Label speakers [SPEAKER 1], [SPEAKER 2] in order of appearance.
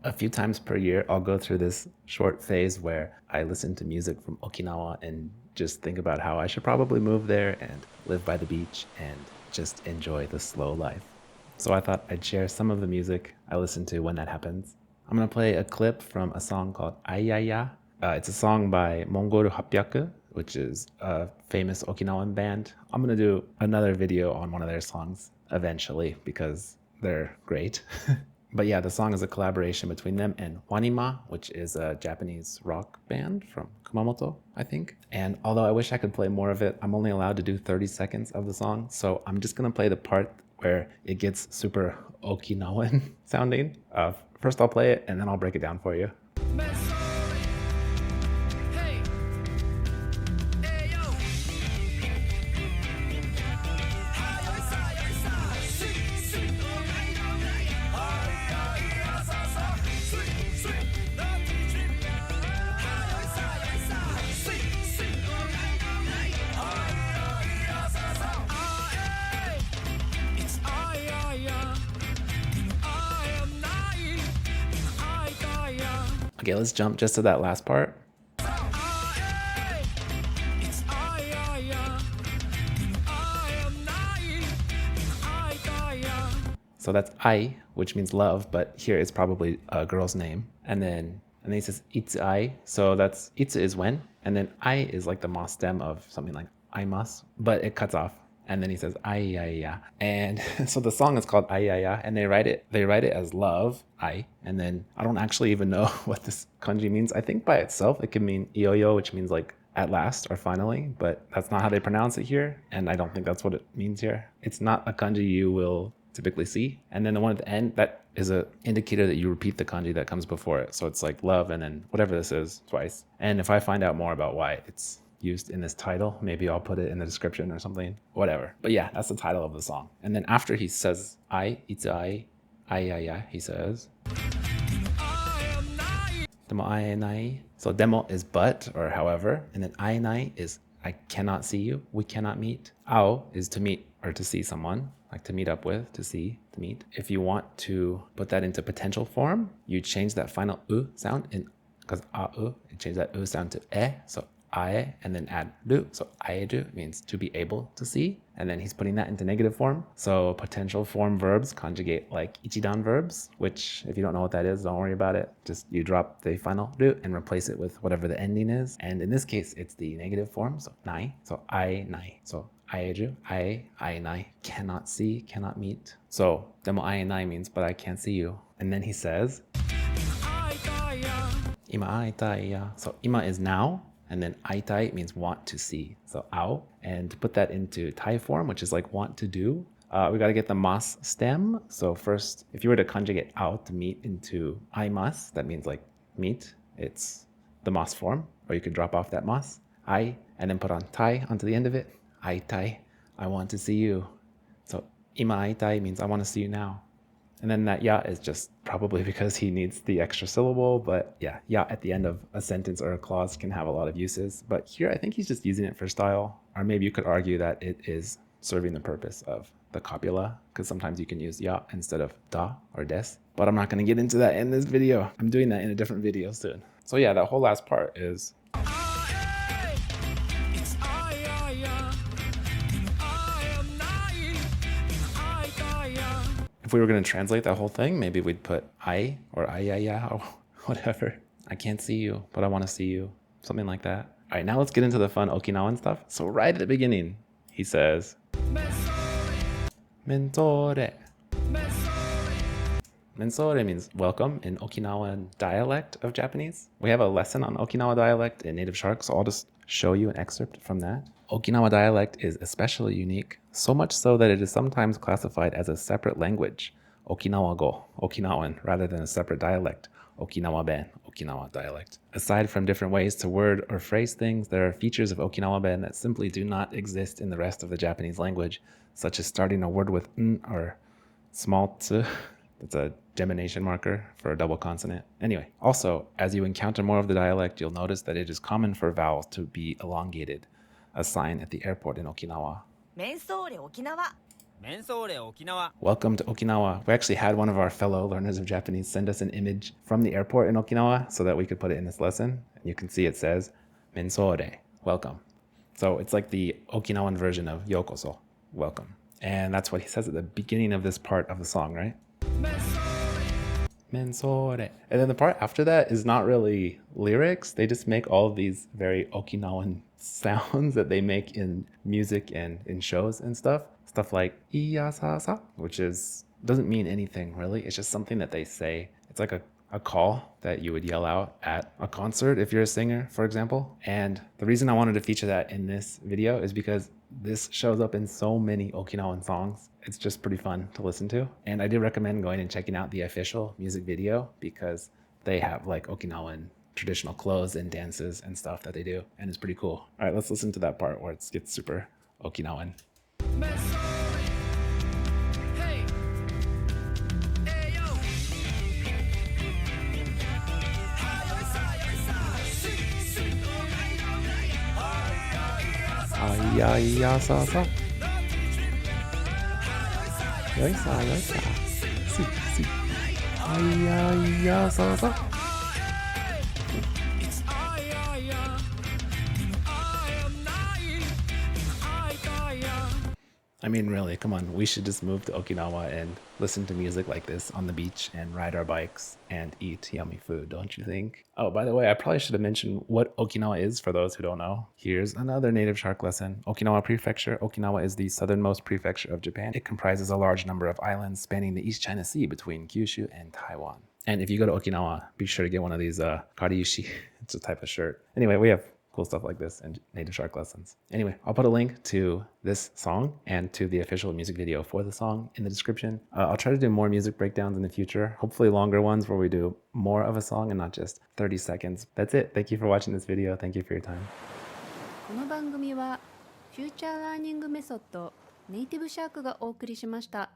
[SPEAKER 1] A few times per year, I'll go through this short phase where I listen to music from Okinawa and just think about how I should probably move there and live by the beach and just enjoy the slow life. So I thought I'd share some of the music I listen to when that happens. I'm going to play a clip from a song called Aitai. It's a song by Mongoru 800, which is a famous Okinawan band. I'm going to do another video on one of their songs eventually because they're great. But yeah, the song is a collaboration between them and Wanima, which is a Japanese rock band from Kumamoto, I think. And although I wish I could play more of it, I'm only allowed to do 30 seconds of the song. So I'm just going to play the part where it gets super Okinawan sounding. First I'll play it and then I'll break it down for you. Okay, let's jump just to that last part. So that's ai, which means love, but here it's probably a girl's name. And then he says itsu. So that's itsu is when, and then ai is like the ma stem of something like aimasu, but it cuts off. And then he says ai. And so the song is called ai, and they write it as love, ai. And then I don't actually even know what this kanji means. I think by itself it can mean ioyo, which means like at last or finally, but that's not how they pronounce it here. And I don't think that's what it means here. It's not a kanji you will typically see. And then the one at the end, that is an indicator that you repeat the kanji that comes before it. So it's like love and then whatever this is twice. And if I find out more about why it's used in this title, maybe I'll put it in the description or something, whatever. But yeah, that's the title of the song. And then after he says itsu ai, he says demo aenai. So demo is but or however, and then aenai is I cannot see you, we cannot meet. Ao is to meet or to see someone, like to meet up with, to see, to meet. If you want to put that into potential form, you change that final u sound in, because au, you change that u sound to e, so ae, and then add ru, so aeru means to be able to see, and then he's putting that into negative form. So potential form verbs conjugate like ichidan verbs, which if you don't know what that is, don't worry about it. Just you drop the final ru and replace it with whatever the ending is. And in this case, it's the negative form, so nai, so aenai. So aeru, aenai, cannot see, cannot meet. So demo aenai means but I can't see you. And then he says ima aitai ya. So ima is now, and then aitai means want to see. So ao, and to put that into tai form, which is like want to do, we got to get the mas stem. So first, if you were to conjugate ao to meet into aimas, that means like meet, it's the mas form, or you could drop off that mas, ai, and then put on tai onto the end of it, aitai, I want to see you. So ima aitai means I want to see you now. And then that ya is just probably because he needs the extra syllable, but yeah, ya at the end of a sentence or a clause can have a lot of uses. But here I think he's just using it for style, or maybe you could argue that it is serving the purpose of the copula, because sometimes you can use ya instead of da or des. But I'm not going to get into that in this video. I'm doing that in a different video soon. So yeah, that whole last part is if we were going to translate that whole thing, maybe we'd put I or ayaya or whatever. I can't see you, but I want to see you. Something like that. All right, now let's get into the fun Okinawan stuff. So right at the beginning, he says Mentore. Mensore means welcome in Okinawan dialect of Japanese. We have a lesson on Okinawa dialect in Native Shark, so I'll just show you an excerpt from that. Okinawa dialect is especially unique, so much so that it is sometimes classified as a separate language, Okinawa go, Okinawan, rather than a separate dialect, Okinawa ben, Okinawa dialect. Aside from different ways to word or phrase things, there are features of Okinawa ben that simply do not exist in the rest of the Japanese language, such as starting a word with n or small t. That's a gemination marker for a double consonant. Anyway, also, as you encounter more of the dialect, you'll notice that it is common for vowels to be elongated, a sign at the airport in Okinawa.
[SPEAKER 2] メンソーレ沖縄
[SPEAKER 1] Welcome to Okinawa. We actually had one of our fellow learners of Japanese send us an image from the airport in Okinawa so that we could put it in this lesson. And you can see it says, Mensore, welcome. So it's like the Okinawan version of Yokoso, welcome. And that's what he says at the beginning of this part of the song, right? Mensore. And then the part after that is not really lyrics. They just make all of these very Okinawan sounds that they make in music and in shows and stuff. Stuff like "いやさーさー," which doesn't mean anything really. It's just something that they say. It's like a call that you would yell out at a concert if you're a singer, for example. And the reason I wanted to feature that in this video is because this shows up in so many Okinawan songs. It's just pretty fun to listen to. And I do recommend going and checking out the official music video because they have like Okinawan traditional clothes and dances and stuff that they do. And it's pretty cool. All right, let's listen to that part where it gets super Okinawan. I야サーサー. Yoisa. Si. I야サーサー. I mean, really, come on. We should just move to Okinawa and listen to music like this on the beach and ride our bikes and eat yummy food, don't you think? Oh, by the way, I probably should have mentioned what Okinawa is for those who don't know. Here's another native shark lesson. Okinawa Prefecture. Okinawa is the southernmost prefecture of Japan. It comprises a large number of islands spanning the East China Sea between Kyushu and Taiwan. And if you go to Okinawa, be sure to get one of these kariushi. It's a type of shirt. Anyway, we have cool stuff like this and native shark lessons. Anyway, I'll put a link to this song and to the official music video for the song in the description. I'll try to do more music breakdowns in the future, hopefully longer ones where we do more of a song and not just 30 seconds. That's it. Thank you for watching this video. Thank you for your time.
[SPEAKER 2] この番組はフューチャーラーニングメソッドネイティブシャークがお送りしました。